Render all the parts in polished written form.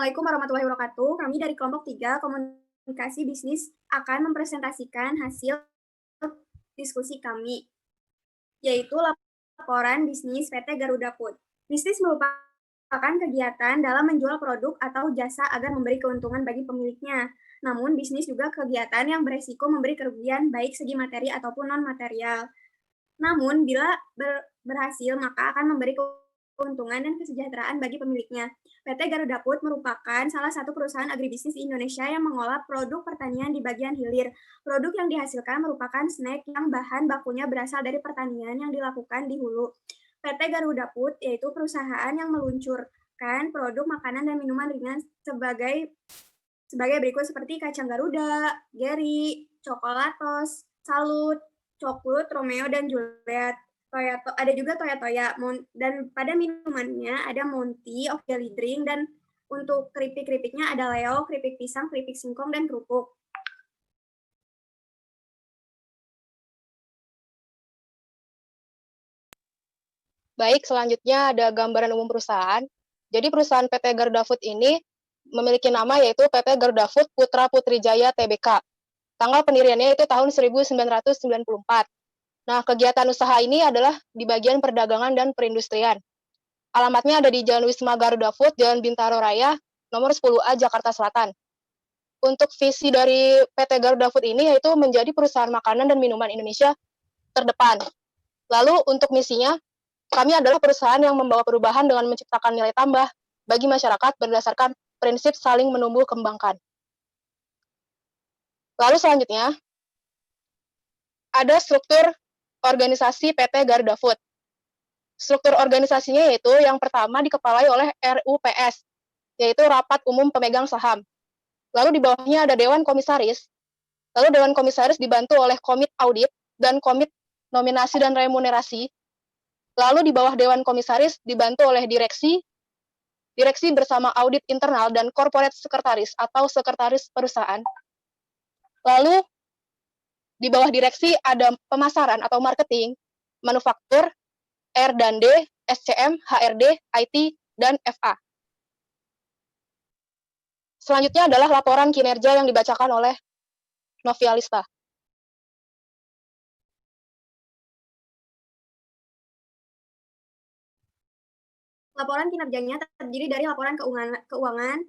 Assalamualaikum warahmatullahi wabarakatuh. Kami dari kelompok 3 Komunikasi Bisnis akan mempresentasikan hasil diskusi kami, yaitu laporan bisnis PT Garuda Food. Bisnis merupakan kegiatan dalam menjual produk atau jasa agar memberi keuntungan bagi pemiliknya. Namun, bisnis juga kegiatan yang beresiko memberi kerugian baik segi materi ataupun non-material. Namun, bila berhasil, maka akan memberi keuntungan dan kesejahteraan bagi pemiliknya. PT Garuda Food merupakan salah satu perusahaan agribisnis di Indonesia yang mengolah produk pertanian di bagian hilir. Produk yang dihasilkan merupakan snack yang bahan bakunya berasal dari pertanian yang dilakukan di hulu. PT Garuda Food yaitu perusahaan yang meluncurkan produk makanan dan minuman ringan sebagai berikut seperti kacang Garuda, Geri, Coklatos, Salut, Coklut, Romeo, dan Juliet. Ada juga Toya-Toya, dan pada minumannya ada Monty, of Jelly Drink, dan untuk keripik-keripiknya ada Leo, keripik pisang, keripik singkong, dan kerupuk. Baik, selanjutnya ada gambaran umum perusahaan. Jadi perusahaan PT Garuda Food ini memiliki nama yaitu PT Garuda Food Putra Putri Jaya Tbk. Tanggal pendiriannya itu tahun 1994. Nah, kegiatan usaha ini adalah di bagian perdagangan dan perindustrian. Alamatnya ada di Jalan Wisma Garuda Food, Jalan Bintaro Raya, nomor 10A, Jakarta Selatan. Untuk visi dari PT Garuda Food ini yaitu menjadi perusahaan makanan dan minuman Indonesia terdepan. Lalu untuk misinya, kami adalah perusahaan yang membawa perubahan dengan menciptakan nilai tambah bagi masyarakat berdasarkan prinsip saling menumbuh kembangkan. Lalu selanjutnya, ada struktur organisasi PT Garuda Food. Struktur organisasinya yaitu yang pertama dikepalai oleh RUPS, yaitu Rapat Umum Pemegang Saham. Lalu di bawahnya ada Dewan Komisaris. Lalu Dewan Komisaris dibantu oleh Komit Audit dan Komit Nominasi dan Remunerasi. Lalu di bawah Dewan Komisaris dibantu oleh Direksi bersama Audit Internal dan Corporate Sekretaris atau Sekretaris Perusahaan. Lalu di bawah direksi ada pemasaran atau marketing, manufaktur, R&D, SCM, HRD, IT, dan FA. Selanjutnya adalah laporan kinerja yang dibacakan oleh Novialista. Laporan kinerjanya terdiri dari laporan keuangan.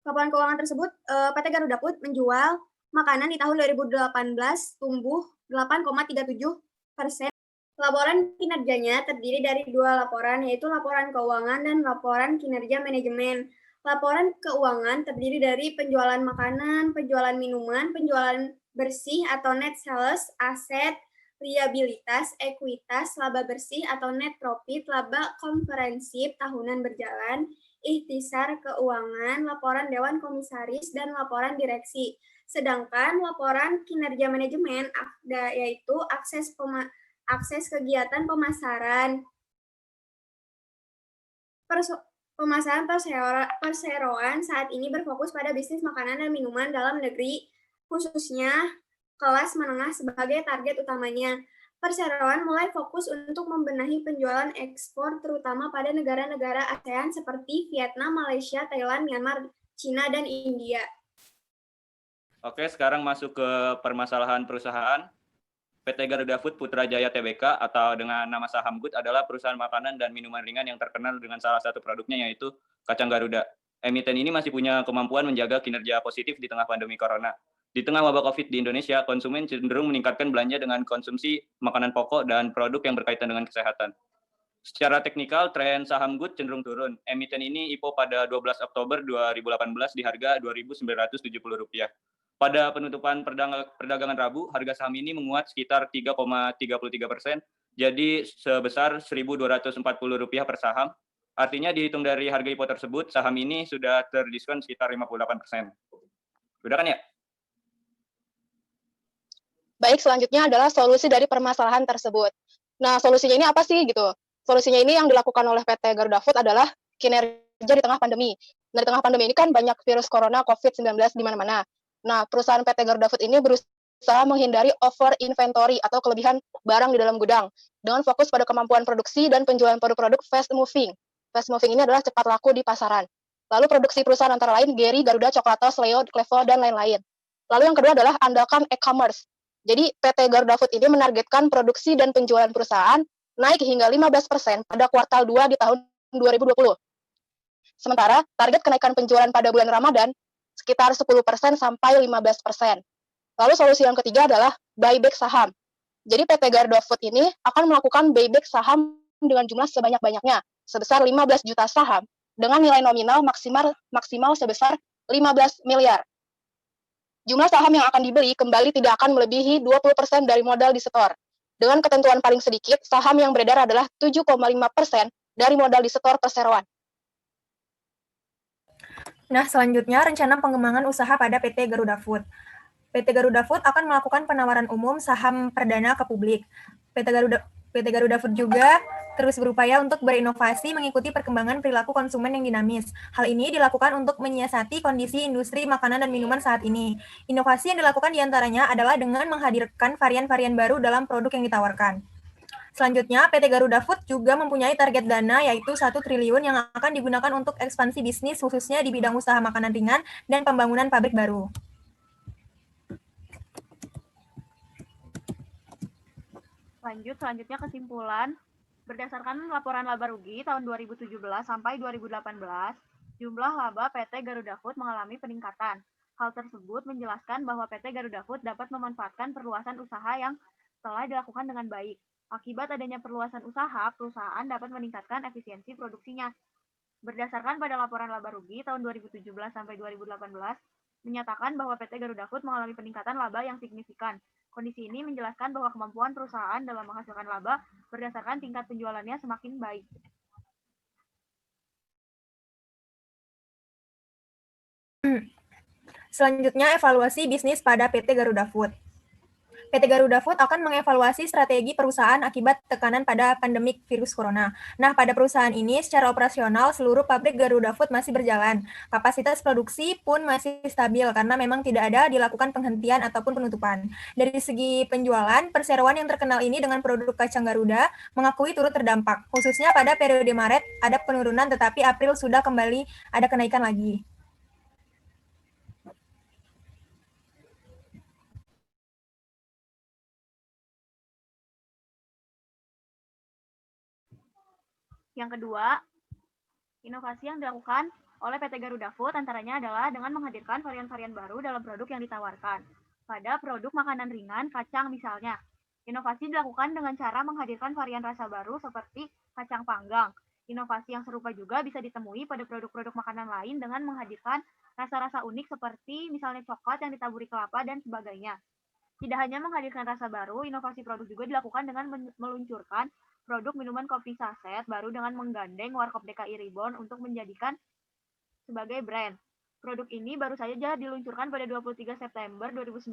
Laporan keuangan tersebut, PT Garuda Food menjual makanan di tahun 2018 tumbuh 8,37%. Laporan kinerjanya terdiri dari dua laporan, yaitu laporan keuangan dan laporan kinerja manajemen. Laporan keuangan terdiri dari penjualan makanan, penjualan minuman, penjualan bersih atau net sales, aset, liabilitas, ekuitas, laba bersih atau net profit, laba komprehensif tahunan berjalan, ikhtisar keuangan, laporan Dewan Komisaris, dan laporan direksi. Sedangkan laporan kinerja manajemen yaitu akses kegiatan pemasaran, perseroan saat ini berfokus pada bisnis makanan dan minuman dalam negeri, khususnya kelas menengah sebagai target utamanya. Perseroan mulai fokus untuk membenahi penjualan ekspor terutama pada negara-negara ASEAN seperti Vietnam, Malaysia, Thailand, Myanmar, Cina, dan India. Oke, sekarang masuk ke permasalahan perusahaan. PT Garuda Food Putra Jaya Tbk atau dengan nama saham GUT adalah perusahaan makanan dan minuman ringan yang terkenal dengan salah satu produknya yaitu kacang Garuda. Emiten ini masih punya kemampuan menjaga kinerja positif di tengah pandemi corona. Di tengah wabah COVID di Indonesia, konsumen cenderung meningkatkan belanja dengan konsumsi makanan pokok dan produk yang berkaitan dengan kesehatan. Secara teknikal, tren saham GUT cenderung turun. Emiten ini IPO pada 12 Oktober 2018 di harga Rp2.970. Pada penutupan perdagangan Rabu, harga saham ini menguat sekitar 3,33%, jadi sebesar Rp1.240 per saham. Artinya dihitung dari harga IPO tersebut, saham ini sudah terdiskon sekitar 58%. Sudah kan ya? Baik, selanjutnya adalah solusi dari permasalahan tersebut. Nah, solusinya ini apa sih gitu? Solusinya ini yang dilakukan oleh PT Garuda Food adalah kinerja di tengah pandemi. Nah, di tengah pandemi ini kan banyak virus corona COVID-19 di mana-mana. Nah, perusahaan PT Garuda Food ini berusaha menghindari over inventory atau kelebihan barang di dalam gudang dengan fokus pada kemampuan produksi dan penjualan produk-produk fast moving. Fast moving ini adalah cepat laku di pasaran. Lalu produksi perusahaan antara lain Gary, Garuda, Coklatos, Leo, Clevo, dan lain-lain. Lalu yang kedua adalah andalkan e-commerce. Jadi PT Garuda Food ini menargetkan produksi dan penjualan perusahaan naik hingga 15% pada kuartal 2 di tahun 2020. Sementara target kenaikan penjualan pada bulan Ramadan sekitar 10% sampai 15%. Lalu solusi yang ketiga adalah buyback saham. Jadi PT Garuda Food ini akan melakukan buyback saham dengan jumlah sebanyak-banyaknya, sebesar 15 juta saham, dengan nilai nominal maksimal sebesar 15 miliar. Jumlah saham yang akan dibeli kembali tidak akan melebihi 20% dari modal di setor. Dengan ketentuan paling sedikit, saham yang beredar adalah 7,5% dari modal di setor perseroan. Nah, selanjutnya rencana pengembangan usaha pada PT Garuda Food. PT Garuda Food akan melakukan penawaran umum saham perdana ke publik. PT Garuda Food juga terus berupaya untuk berinovasi mengikuti perkembangan perilaku konsumen yang dinamis. Hal ini dilakukan untuk menyiasati kondisi industri makanan dan minuman saat ini. Inovasi yang dilakukan diantaranya adalah dengan menghadirkan varian-varian baru dalam produk yang ditawarkan. Selanjutnya, PT Garuda Food juga mempunyai target dana yaitu 1 triliun yang akan digunakan untuk ekspansi bisnis khususnya di bidang usaha makanan ringan dan pembangunan pabrik baru. Selanjutnya kesimpulan. Berdasarkan laporan laba rugi tahun 2017 sampai 2018, jumlah laba PT Garuda Food mengalami peningkatan. Hal tersebut menjelaskan bahwa PT Garuda Food dapat memanfaatkan perluasan usaha yang telah dilakukan dengan baik. Akibat adanya perluasan usaha, perusahaan dapat meningkatkan efisiensi produksinya. Berdasarkan pada laporan laba rugi tahun 2017 sampai 2018, menyatakan bahwa PT Garuda Food mengalami peningkatan laba yang signifikan. Kondisi ini menjelaskan bahwa kemampuan perusahaan dalam menghasilkan laba berdasarkan tingkat penjualannya semakin baik. Selanjutnya, evaluasi bisnis pada PT Garuda Food. PT Garuda Food akan mengevaluasi strategi perusahaan akibat tekanan pada pandemik virus corona. Nah, pada perusahaan ini secara operasional seluruh pabrik Garuda Food masih berjalan. Kapasitas produksi pun masih stabil karena memang tidak ada dilakukan penghentian ataupun penutupan. Dari segi penjualan, perseroan yang terkenal ini dengan produk kacang Garuda mengakui turut terdampak. Khususnya pada periode Maret ada penurunan tetapi April sudah kembali ada kenaikan lagi. Yang kedua, inovasi yang dilakukan oleh PT Garuda Food antaranya adalah dengan menghadirkan varian-varian baru dalam produk yang ditawarkan. Pada produk makanan ringan, kacang misalnya, inovasi dilakukan dengan cara menghadirkan varian rasa baru seperti kacang panggang. Inovasi yang serupa juga bisa ditemui pada produk-produk makanan lain dengan menghadirkan rasa-rasa unik seperti misalnya coklat yang ditaburi kelapa dan sebagainya. Tidak hanya menghadirkan rasa baru, inovasi produk juga dilakukan dengan meluncurkan produk minuman kopi saset baru dengan menggandeng Warkop DKI Reborn untuk menjadikan sebagai brand. Produk ini baru saja diluncurkan pada 23 September 2019.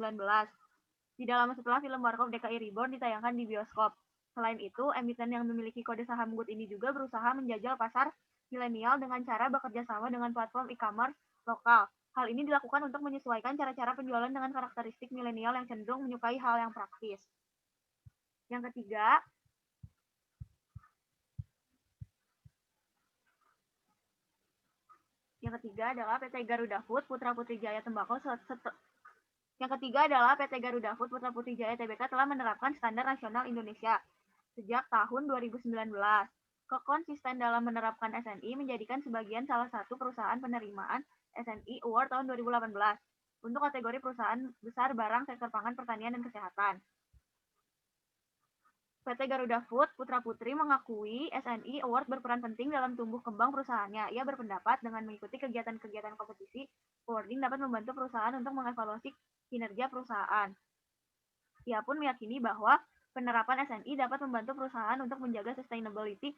Tidak lama setelah film Warkop DKI Reborn ditayangkan di bioskop. Selain itu, emiten yang memiliki kode saham GUT ini juga berusaha menjajal pasar milenial dengan cara bekerja sama dengan platform e-commerce lokal. Hal ini dilakukan untuk menyesuaikan cara-cara penjualan dengan karakteristik milenial yang cenderung menyukai hal yang praktis. Yang ketiga adalah PT Garuda Food Putra Putri Jaya Tembakau Tbk telah menerapkan standar nasional Indonesia sejak tahun 2019. Kekonsisten dalam menerapkan SNI menjadikan sebagian salah satu perusahaan penerimaan SNI Award tahun 2018 untuk kategori perusahaan besar barang sektor pangan, pertanian, dan kesehatan. PT Garuda Food Putra Putri mengakui SNI Award berperan penting dalam tumbuh kembang perusahaannya. Ia berpendapat dengan mengikuti kegiatan-kegiatan kompetisi, awarding dapat membantu perusahaan untuk mengevaluasi kinerja perusahaan. Ia pun meyakini bahwa penerapan SNI dapat membantu perusahaan untuk menjaga sustainability,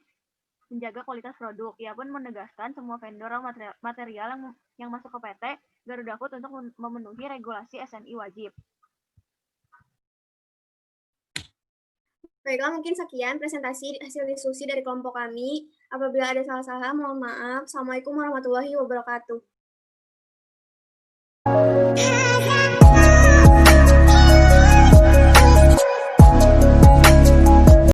menjaga kualitas produk. Ia pun menegaskan semua vendor material yang masuk ke PT Garuda Food untuk memenuhi regulasi SNI wajib. Baiklah, mungkin sekian presentasi hasil diskusi dari kelompok kami. Apabila ada salah-salah, mohon maaf. Assalamualaikum warahmatullahi wabarakatuh.